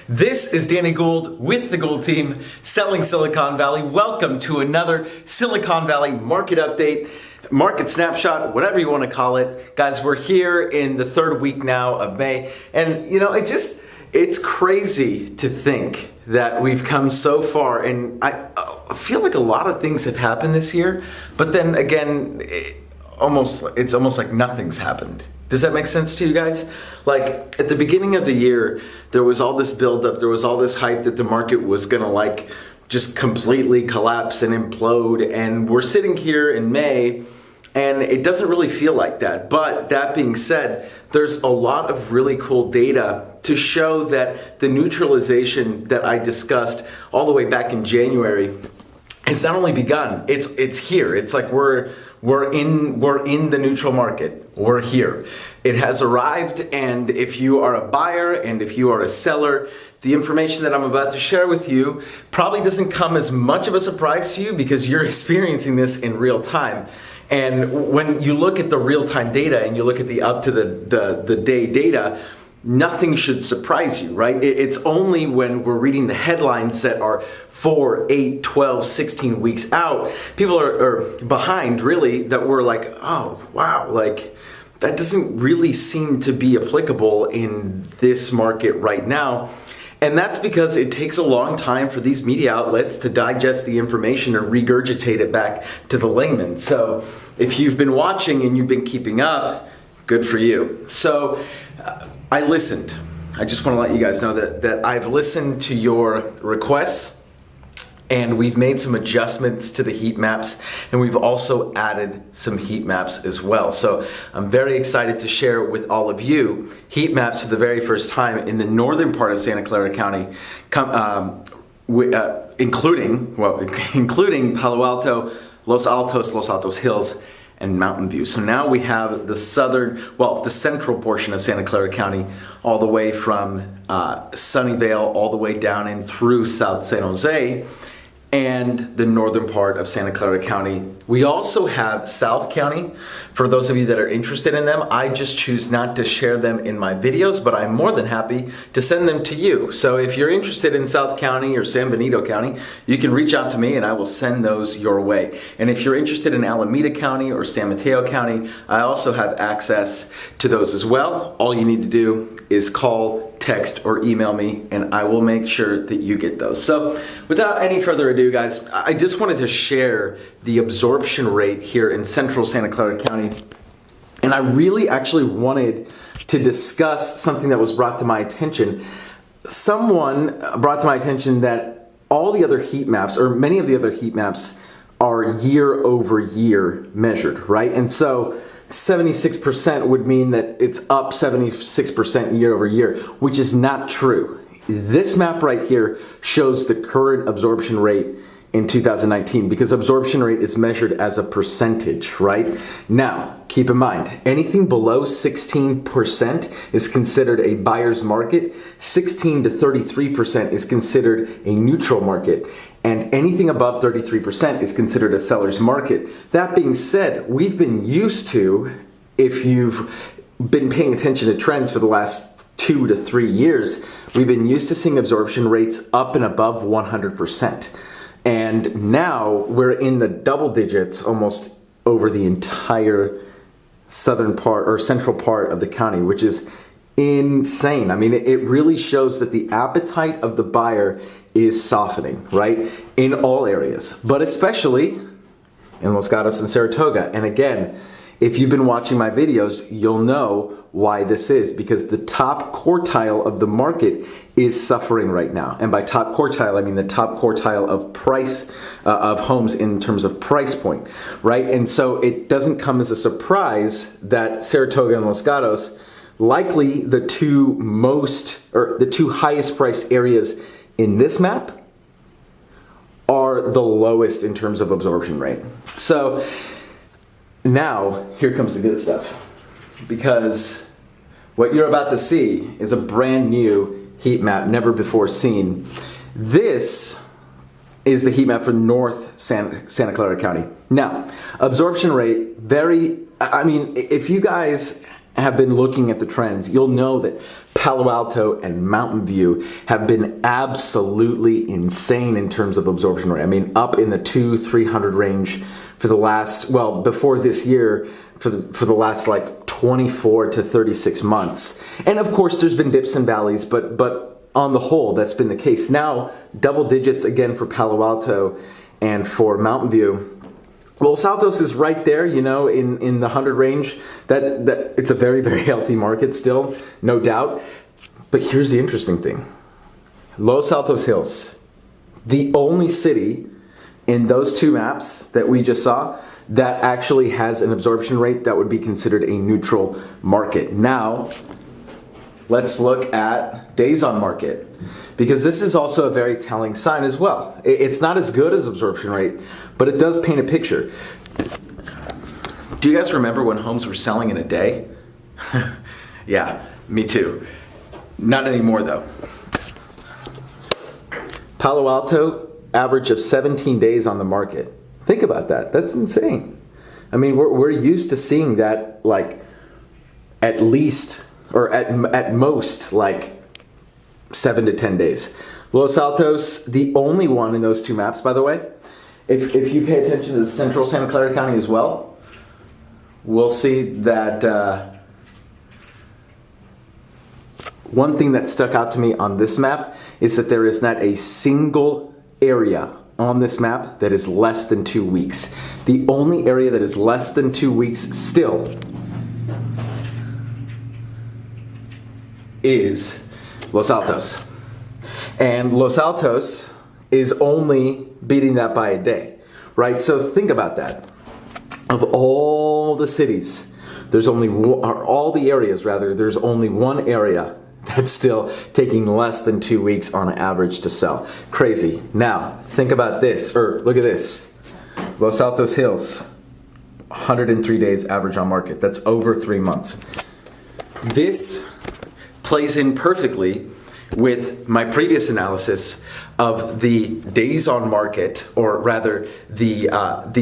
This is Danny Gould with the Gould team, selling Silicon Valley. Welcome to another Silicon Valley market update, market snapshot, whatever you want to call it. Guys, we're here in the third week now of May, and you know, it's crazy to think that we've come so far, and I feel like a lot of things have happened this year, but then again, it's almost like nothing's happened. Does that make sense to you guys? Like at the beginning of the year, there was all this buildup, there was all this hype that the market was gonna like just completely collapse and implode, and we're sitting here in May and it doesn't really feel like that. But that being said, there's a lot of really cool data to show that the neutralization that I discussed all the way back in January, it's not only begun, it's here. It's like we're in the neutral market. We're here. It has arrived, and if you are a buyer and if you are a seller, the information that I'm about to share with you probably doesn't come as much of a surprise to you because you're experiencing this in real time. And when you look at the real-time data and you look at the up to the day data, nothing should surprise you, right? It's only when we're reading the headlines that are 4, 8, 12, 16 weeks out, people are behind really, that we're like, oh, wow, like that doesn't really seem to be applicable in this market right now. And that's because it takes a long time for these media outlets to digest the information and regurgitate it back to the layman. So if you've been watching and you've been keeping up, good for you. So I listened. I just want to let you guys know that I've listened to your requests, and we've made some adjustments to the heat maps, and we've also added some heat maps as well. So I'm very excited to share with all of you heat maps for the very first time in the northern part of Santa Clara County, including Palo Alto, Los Altos Hills, and Mountain View. So now we have the central portion of Santa Clara County, all the way from Sunnyvale, all the way down in through South San Jose, and the northern part of Santa Clara County. We also have South County. For those of you that are interested in them, I just choose not to share them in my videos, but I'm more than happy to send them to you. So if you're interested in South County or San Benito County, you can reach out to me and I will send those your way. And if you're interested in Alameda County or San Mateo County, I also have access to those as well. All you need to do is call, text, or email me, and I will make sure that you get those. So without any further ado, guys, I just wanted to share the absorption rate here in central Santa Clara County. And I really actually wanted to discuss something that was brought to my attention. Someone brought to my attention that all the other heat maps, or many of the other heat maps, are year over year measured, right? And so 76% would mean that it's up 76% year over year, which is not true. This map right here shows the current absorption rate in 2019 because absorption rate is measured as a percentage, right? Now, keep in mind, anything below 16% is considered a buyer's market, 16 to 33% is considered a neutral market, and anything above 33% is considered a seller's market. That being said, we've been used to, if you've been paying attention to trends for the last 2 to 3 years, we've been used to seeing absorption rates up and above 100%. And now we're in the double digits almost over the entire southern part or central part of the county, which is insane. I mean, it really shows that the appetite of the buyer is softening, right? In all areas, but especially in Los Gatos and Saratoga. And again, if you've been watching my videos, you'll know why this is, because the top quartile of the market is suffering right now. And by top quartile, I mean the top quartile of price of homes in terms of price point, right? And so it doesn't come as a surprise that Saratoga and Los Gatos, likely the two highest priced areas in this map, are the lowest in terms of absorption rate. So now here comes the good stuff, because what you're about to see is a brand new heat map, never before seen. This is the heat map for North Santa Clara County. Now, absorption rate, if you guys have been looking at the trends, you'll know that Palo Alto and Mountain View have been absolutely insane in terms of absorption rate. I mean, up in the 200-300 range for the last, well, before this year, for the last like 24 to 36 months. And of course, there's been dips and valleys, but on the whole, that's been the case. Now, double digits again for Palo Alto and for Mountain View. Los Altos is right there, you know, in the 100 range. That it's a very, very healthy market still, no doubt. But here's the interesting thing. Los Altos Hills, the only city in those two maps that we just saw that actually has an absorption rate that would be considered a neutral market. Now, let's look at days on market, because this is also a very telling sign as well. It's not as good as absorption rate, but it does paint a picture. Do you guys remember when homes were selling in a day? Yeah, me too. Not anymore though. Palo Alto, average of 17 days on the market. Think about that. That's insane. I mean, we're used to seeing that like at least, or at most, like 7 to 10 days. Los Altos, the only one in those two maps, by the way. If you pay attention to the central Santa Clara County as well, we'll see that one thing that stuck out to me on this map is that there is not a single area on this map that is less than 2 weeks. The only area that is less than 2 weeks still is Los Altos. And Los Altos is only beating that by a day, right? So think about that. Of all the cities, there's only or all the areas rather, there's only one area that's still taking less than 2 weeks on average to sell. Crazy. Now, think about this, or look at this. Los Altos Hills, 103 days average on market. That's over 3 months. This plays in perfectly with my previous analysis of the days on market, or rather the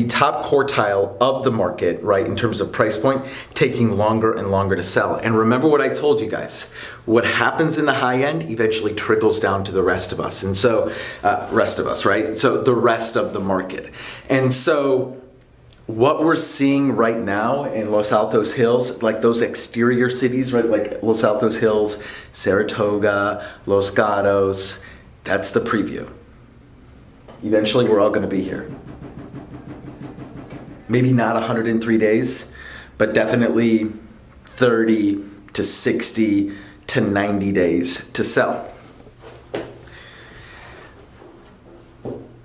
top quartile of the market, right, in terms of price point, taking longer and longer to sell. And remember what I told you guys, what happens in the high end eventually trickles down to the rest of us. And so, right? So the rest of the market. And so what we're seeing right now in Los Altos Hills, like those exterior cities, right, like Los Altos Hills, Saratoga, Los Gatos, that's the preview. Eventually we're all going to be here. Maybe not 103 days, but definitely 30 to 60 to 90 days to sell.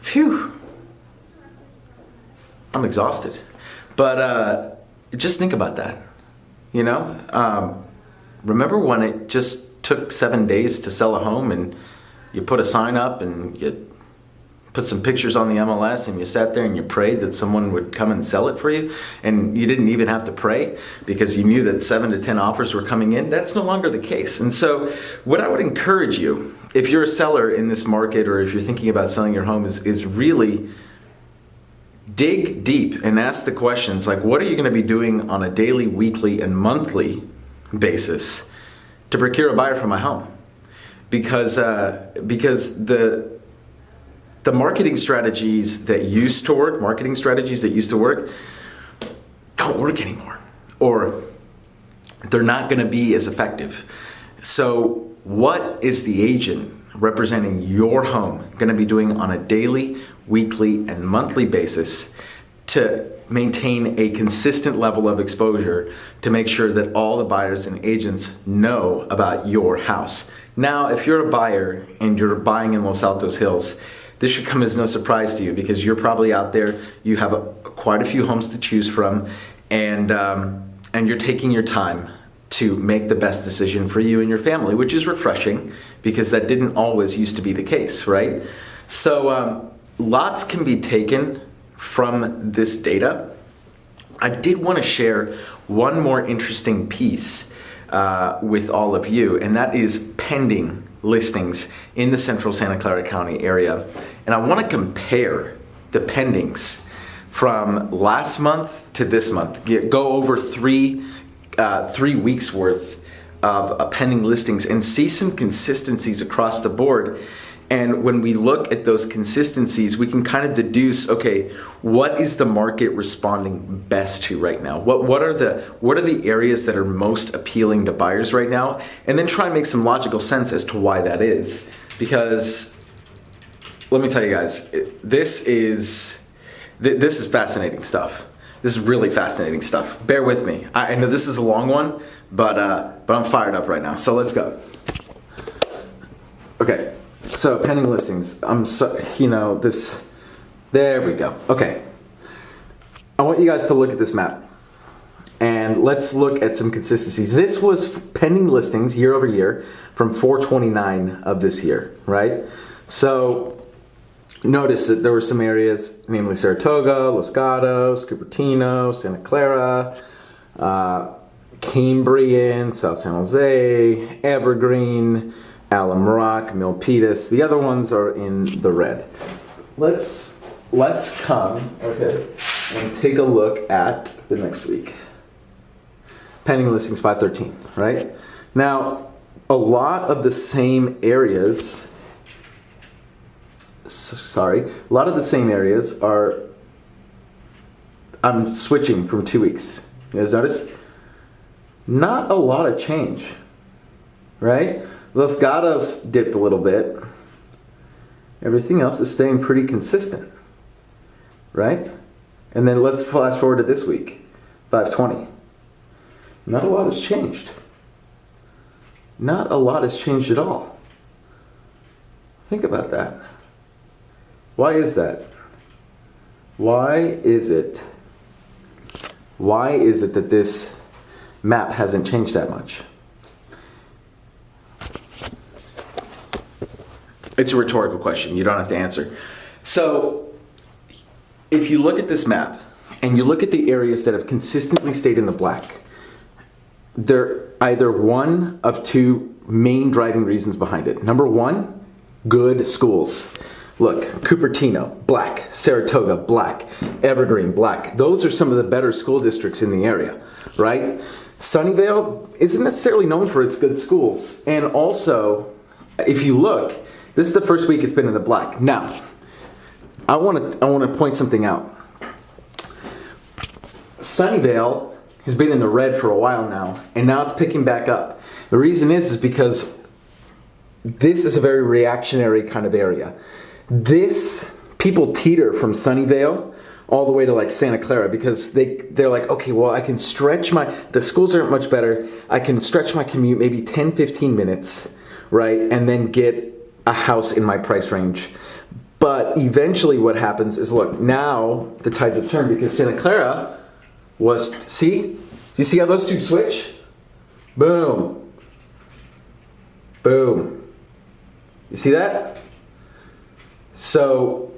Phew. I'm exhausted, but just think about that. You know, remember when it just took 7 days to sell a home, and you put a sign up and you put some pictures on the MLS and you sat there and you prayed that someone would come and sell it for you, and you didn't even have to pray because you knew that 7 to 10 offers were coming in? That's no longer the case. And so what I would encourage you, if you're a seller in this market, or if you're thinking about selling your home, is really dig deep and ask the questions like, what are you going to be doing on a daily, weekly, and monthly basis to procure a buyer for my home? Because the marketing strategies that used to work, don't work anymore, or they're not going to be as effective. So what is the agent representing your home going to be doing on a daily, weekly, and monthly basis to maintain a consistent level of exposure to make sure that all the buyers and agents know about your house? Now, if you're a buyer and you're buying in Los Altos Hills, this should come as no surprise to you, because you're probably out there, you have quite a few homes to choose from, and you're taking your time to make the best decision for you and your family, which is refreshing because that didn't always used to be the case, right? So lots can be taken from this data. I did want to share one more interesting piece with all of you, and that is pending listings in the central Santa Clara County area. And I want to compare the pendings from last month to this month. Go over three 3 weeks worth of pending listings and see some consistencies across the board. And when we look at those consistencies, we can kind of deduce, okay, what is the market responding best to right now? What are the areas that are most appealing to buyers right now? And then try and make some logical sense as to why that is. Because let me tell you guys, this is fascinating stuff. This is really fascinating stuff. Bear with me. I know this is a long one, but I'm fired up right now. So let's go. Okay. So pending listings, there we go. Okay. I want you guys to look at this map and let's look at some consistencies. This was pending listings year over year from 4/29 of this year, right? So notice that there were some areas, namely Saratoga, Los Gatos, Cupertino, Santa Clara, Cambrian, South San Jose, Evergreen, Alum Rock, Milpitas. The other ones are in the red. Let's come, okay, and take a look at the next week. Pending listings 513, right? Now, a lot of the same areas, are, I'm switching from 2 weeks. You guys notice? Not a lot of change, right? Los Gatos dipped a little bit. Everything else is staying pretty consistent, right? And then let's flash forward to this week, 520. Not a lot has changed. Not a lot has changed at all. Think about that. Why is that? Why is it that this map hasn't changed that much? It's a rhetorical question. You don't have to answer. So, if you look at this map and you look at the areas that have consistently stayed in the black, they're either one of two main driving reasons behind it. Number one, good schools. Look, Cupertino, black. Saratoga, black. Evergreen, black. Those are some of the better school districts in the area, right? Sunnyvale isn't necessarily known for its good schools. And also, if you look, this is the first week it's been in the black. Now, I want to point something out. Sunnyvale has been in the red for a while now, and now it's picking back up. The reason is because this is a very reactionary kind of area. People teeter from Sunnyvale all the way to like Santa Clara because they're like, okay, well, I can stretch the schools aren't much better. I can stretch my commute maybe 10, 15 minutes, right? And then get a house in my price range. But eventually what happens is, look, now the tides have turned because Santa Clara was, see? Do you see how those two switch? Boom. Boom. You see that? So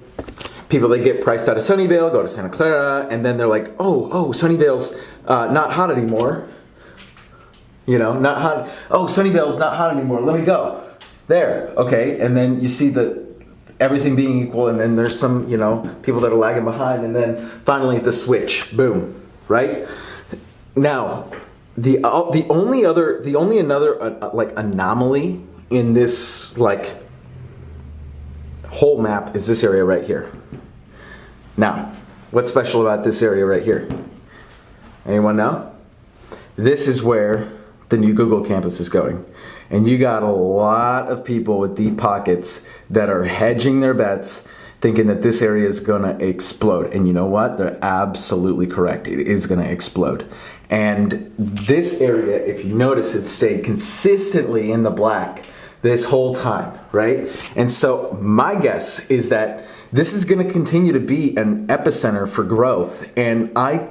people, they get priced out of Sunnyvale, go to Santa Clara, and then they're like, oh, Sunnyvale's not hot anymore. Not hot. Oh, Sunnyvale's not hot anymore. Let me go. There, okay, and then you see everything being equal, and then there's some, people that are lagging behind, and then finally the switch, boom, right? Now, the only other anomaly in this whole map is this area right here. Now, what's special about this area right here? Anyone know? This is where the new Google campus is going. And you got a lot of people with deep pockets that are hedging their bets, thinking that this area is going to explode. And you know what? They're absolutely correct. It is going to explode. And this area, if you notice, it stayed consistently in the black this whole time, right? And so my guess is that this is going to continue to be an epicenter for growth. And I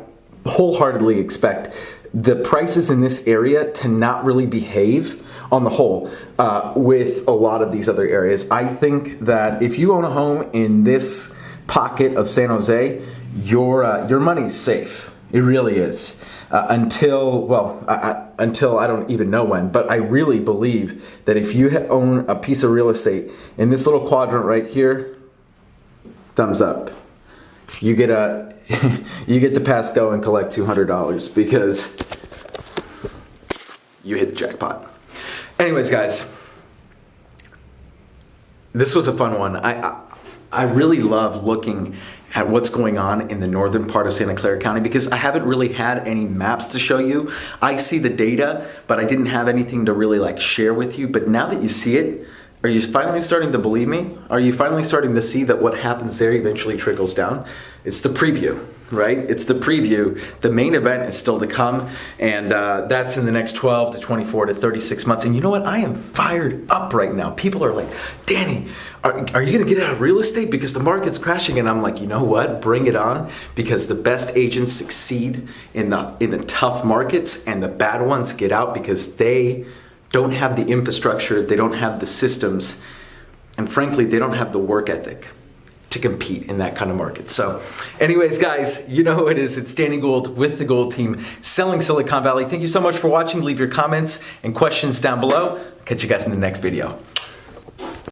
wholeheartedly expect the prices in this area to not really behave on the whole with a lot of these other areas. I think that if you own a home in this pocket of San Jose, your money's safe. It really is. Until I don't even know when, but I really believe that if you own a piece of real estate in this little quadrant right here, thumbs up. You get to pass go and collect $200 because you hit the jackpot. Anyways, guys, this was a fun one. I really love looking at what's going on in the northern part of Santa Clara County because I haven't really had any maps to show you. I see the data, but I didn't have anything to really like share with you. But now that you see it, are you finally starting to believe me? Are you finally starting to see that what happens there eventually trickles down? It's the preview, right? It's the preview. The main event is still to come, and that's in the next 12 to 24 to 36 months. And you know what? I am fired up right now. People are like, Danny, are you going to get out of real estate because the market's crashing? And I'm like, you know what? Bring it on, because the best agents succeed in the tough markets, and the bad ones get out because they don't have the infrastructure, they don't have the systems, and frankly, they don't have the work ethic to compete in that kind of market. So anyways, guys, you know who it is. It's Danny Gould with the Gould team, selling Silicon Valley. Thank you so much for watching. Leave your comments and questions down below. Catch you guys in the next video.